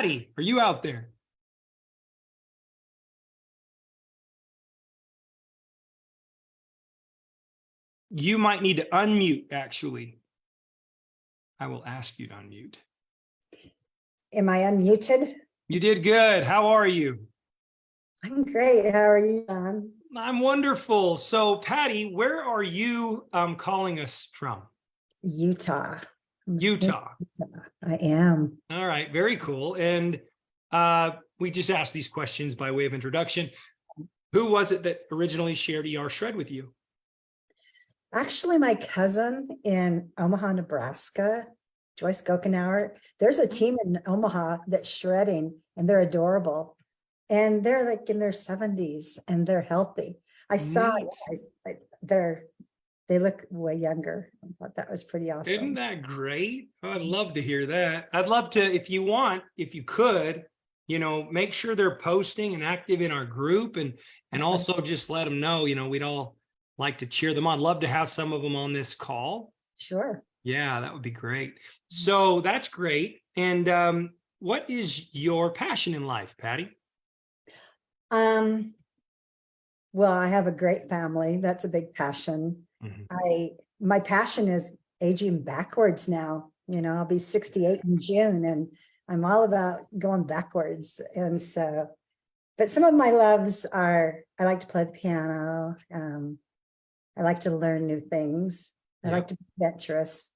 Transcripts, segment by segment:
Patti, are you out there? You might need to unmute, actually. I will ask you to unmute. Am I unmuted? You did good. How are you? I'm great. How are you, John? I'm wonderful. So, Patti, where are you calling us from? Utah. Utah. I am. All right, very cool. And we just asked these questions by way of introduction. Who was it that originally shared ER Shred with you? Actually, my cousin in Omaha, Nebraska, Joyce Gokenauer. There's a team in Omaha that's shredding, and they're adorable. And they're like in their 70s, and they're healthy. I saw they look way younger. I thought that was pretty awesome. Isn't that great? Oh, I'd love to hear that. I'd love to, if you want, if you could, make sure they're posting and active in our group, and also just let them know, we'd all like to cheer them on. Love to have some of them on this call. Sure. Yeah, that would be great. So that's great. And what is your passion in life, Patti? Well, I have a great family. That's a big passion. Mm-hmm. My passion is aging backwards now. I'll be 68 in June, and I'm all about going backwards. And so, but some of my loves are, I like to play the piano. I like to learn new things. I like to be adventurous.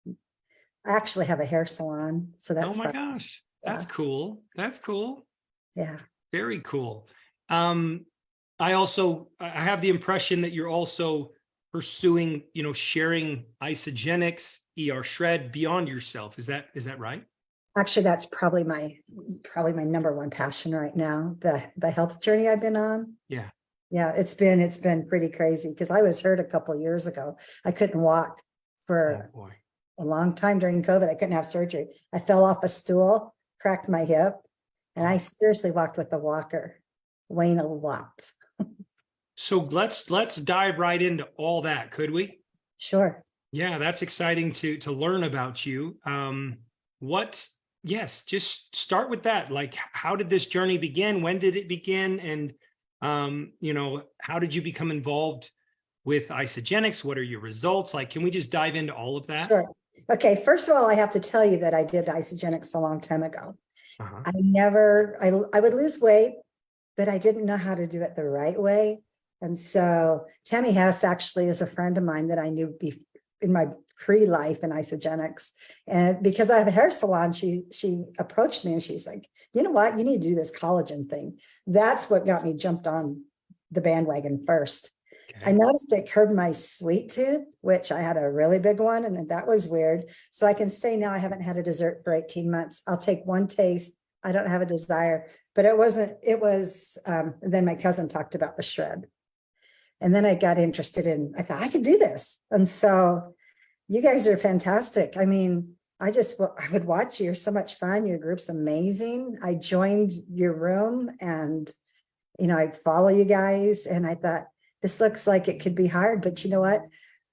I actually have a hair salon, so that's oh my fun. gosh, that's cool. That's cool. Yeah, very cool. I have the impression that you're also pursuing, sharing isogenics, ER Shred beyond yourself. Is that right? Actually, that's probably my number one passion right now. The health journey I've been on. Yeah, it's been pretty crazy, because I was hurt a couple of years ago. I couldn't walk for a long time during COVID. I couldn't have surgery. I fell off a stool, cracked my hip, and I seriously walked with a walker, weighing a lot. So let's dive right into all that, could we? Sure. Yeah, that's exciting to learn about you. Just start with that. Like, how did this journey begin? When did it begin? And how did you become involved with isogenics? What are your results? Like, can we just dive into all of that? Sure. Okay. First of all, I have to tell you that I did isogenics a long time ago. I would lose weight, but I didn't know how to do it the right way. And so Tammy Hess actually is a friend of mine that I knew in my pre-life in isogenics. And because I have a hair salon, she approached me and she's like, you know what, you need to do this collagen thing. That's what got me jumped on the bandwagon first. Okay. I noticed it curbed my sweet tooth, which I had a really big one, and that was weird. So I can say now I haven't had a dessert for 18 months. I'll take one taste. I don't have a desire, but it was, then my cousin talked about the shred. And then I got interested I thought I could do this. And so you guys are fantastic. I mean, I would watch you. You're so much fun. Your group's amazing. I joined your room, and, I'd follow you guys. And I thought, this looks like it could be hard, but you know what?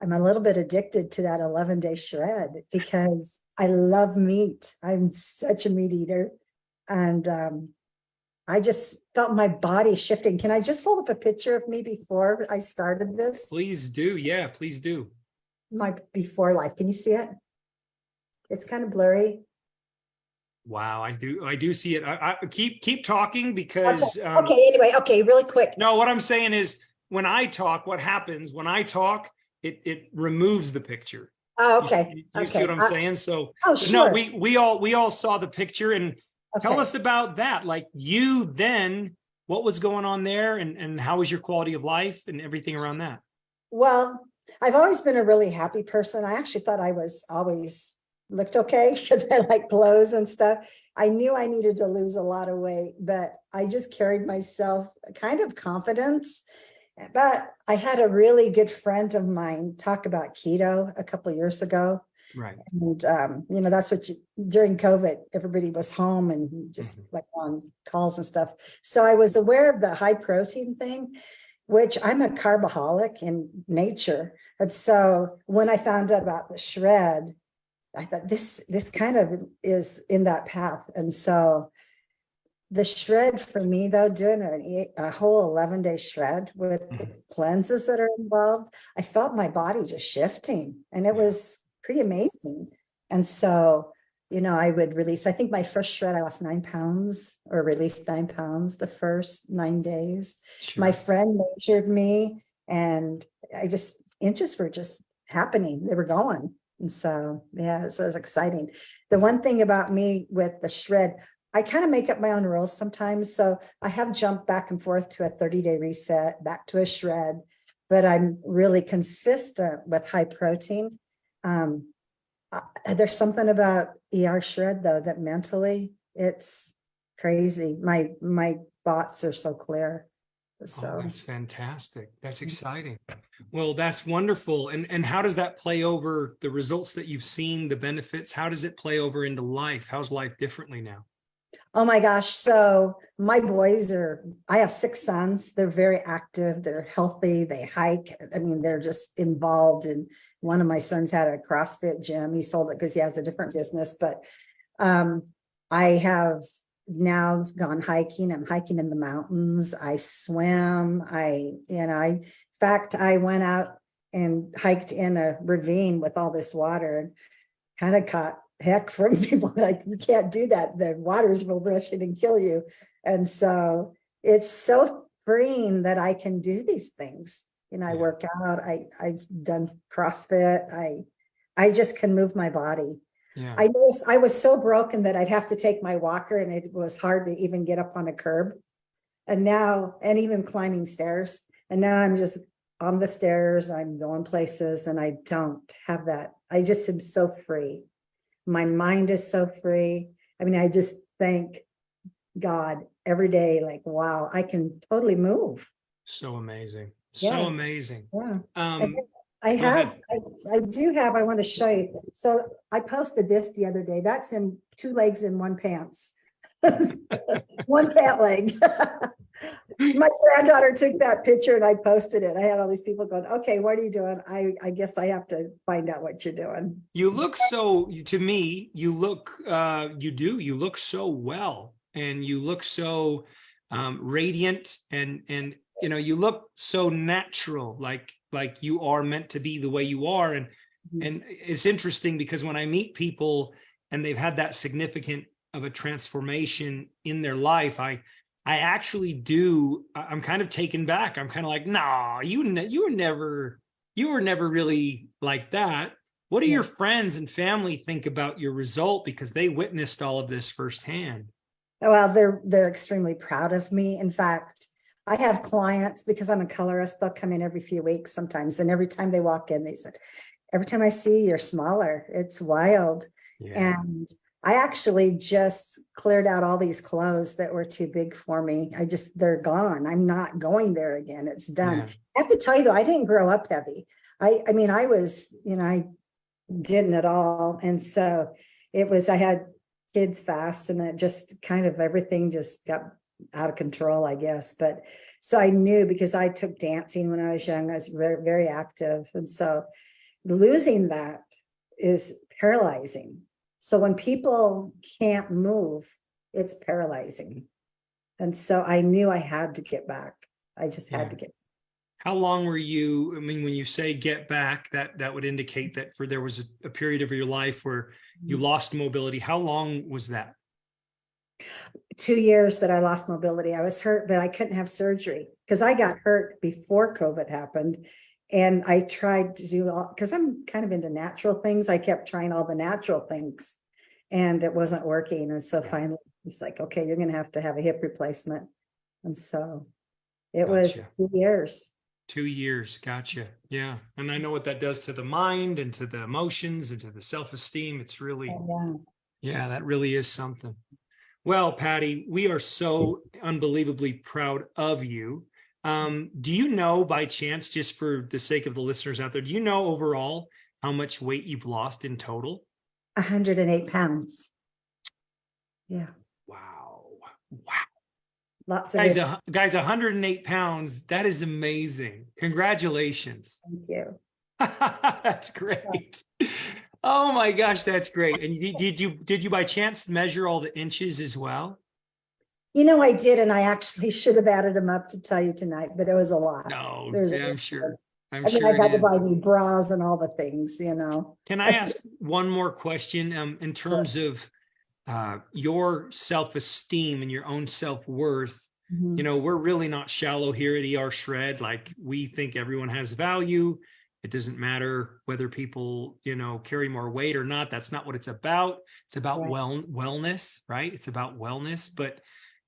I'm a little bit addicted to that 11-day shred because I love meat. I'm such a meat eater. And I just felt my body shifting. Can I just hold up a picture of me before I started this? Please do. Yeah, please do. My before life. Can you see it? It's kind of blurry. Wow, I do see it. I keep talking because okay, really quick. No, what I'm saying is, when I talk, what happens when I talk, it removes the picture. Oh, okay. You see what I'm saying? So sure. No, we all saw the picture, and tell us about that. Like, you then, what was going on there, and how was your quality of life and everything around that? Well, I've always been a really happy person. I actually thought I was always looked okay because I like clothes and stuff. I knew I needed to lose a lot of weight, but I just carried myself kind of confidence. But I had a really good friend of mine talk about keto a couple of years ago. Right. And, that's what during COVID, everybody was home and just like on calls and stuff. So I was aware of the high protein thing, which I'm a carboholic in nature. And so when I found out about the shred, I thought this kind of is in that path. And so The shred for me though, doing a whole 11-day shred with the cleanses that are involved, I felt my body just shifting and it was pretty amazing. And so, I would release, I think my first shred, I lost 9 pounds or released 9 pounds the first 9 days. Sure. My friend measured me and inches were just happening. They were going. And so, yeah, so it was exciting. The one thing about me with the shred, I kind of make up my own rules sometimes. So I have jumped back and forth to a 30-day reset, back to a shred, but I'm really consistent with high protein. There's something about ER shred though, that mentally it's crazy. My thoughts are so clear. So that's fantastic. That's exciting. Well, that's wonderful. And how does that play over the results that you've seen, the benefits? How does it play over into life? How's life differently now? oh my gosh. So my boys I have 6 sons. They're very active. They're healthy. They hike. I mean, they're just involved. And one of my sons had a CrossFit gym. He sold it because he has a different business. But I have now gone hiking. I'm hiking in the mountains. I swim. In fact, I went out and hiked in a ravine with all this water and kind of caught heck from people like, you can't do that. The waters will rush in and kill you. And so it's so freeing that I can do these things. I work out. I've done CrossFit. I just can move my body. Yeah. I noticed I was so broken that I'd have to take my walker and it was hard to even get up on a curb. And even climbing stairs. And now I'm just on the stairs, I'm going places and I don't have that. I just am so free. My mind is so free. I mean, I just thank God every day, like, wow, I can totally move. So amazing. Yeah. So amazing. Yeah. I I want to show you. So I posted this the other day. That's in 2 legs in 1 pants. One pant leg. My granddaughter took that picture and I posted it. I had all these people going, okay, what are you doing? I guess I have to find out what you're doing. You look to me, you look so well and you look so radiant and you look so natural, like you are meant to be the way you are. And it's interesting because when I meet people and they've had that significant of a transformation in their life, I actually I'm kind of taken back. I'm kind of like, nah, you were never really like that. What do your friends and family think about your result? Because they witnessed all of this firsthand. Well, they're extremely proud of me. In fact, I have clients, because I'm a colorist, they'll come in every few weeks sometimes. And every time they walk in, they said, every time I see you, you're smaller. It's wild. Yeah. And I actually just cleared out all these clothes that were too big for me. They're gone. I'm not going there again. It's done. Yeah. I have to tell you though, I didn't grow up heavy. I mean, I was, I didn't at all. And so I had kids fast and it just kind of, everything just got out of control, I guess. But so I knew, because I took dancing when I was young, I was very, very active. And so losing that is paralyzing. So when people can't move, it's paralyzing. And so I knew I had to get back. I just had to get. How long were you, I mean, when you say get back, that would indicate that there was a period of your life where you lost mobility. How long was that? 2 years that I lost mobility. I was hurt, but I couldn't have surgery because I got hurt before COVID happened. And I tried to do because I'm kind of into natural things. I kept trying all the natural things and it wasn't working. And so finally it's like, okay, you're going to have a hip replacement. And so it was 2 years. 2 years. Gotcha. Yeah. And I know what that does to the mind and to the emotions and to the self-esteem. It's really, that really is something. Well, Patti, we are so unbelievably proud of you. Do you know by chance, just for the sake of the listeners out there, do you know overall how much weight you've lost in total? 108 pounds. Yeah. Wow. Lots of guys, 108 pounds. That is amazing. Congratulations. Thank you. That's great. Oh my gosh, that's great. And did you by chance measure all the inches as well? I did, and I actually should have added them up to tell you tonight, but it was a lot. No, There's, yeah, I'm sure. I'm I mean, sure I've had it to buy is. new bras and all the things, Can I ask one more question? In terms of your self-esteem and your own self-worth, Mhm. we're really not shallow here at ER Shred. Like, we think everyone has value. It doesn't matter whether people, carry more weight or not. That's not what it's about. It's about Right. wellness, right? It's about wellness. But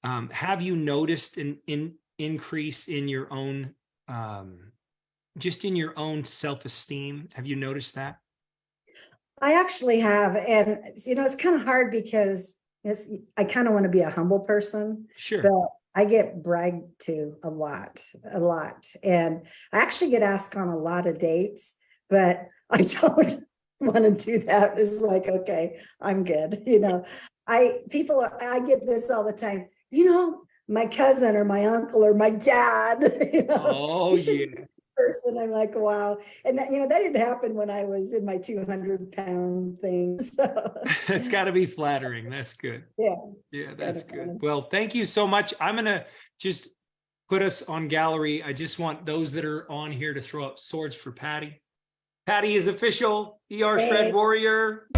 have you noticed an increase in your own, just in your own self-esteem? Have you noticed that? I actually have, and it's kind of hard because I kind of want to be a humble person, Sure. but I get bragged to a lot, and I actually get asked on a lot of dates, but I don't want to do that. It's like, okay, I'm good. I get this all the time. My cousin or my uncle or my dad. Oh, You should yeah. person. I'm like, wow. And that didn't happen when I was in my 200-pound thing. So It's got to be flattering. That's good. yeah, Yeah, it's kind that's of good. fun. Well, thank you so much. I'm going to just put us on gallery. I just want those that are on here to throw up swords for Patti. Patti is official ER Shred Hey. Warrior.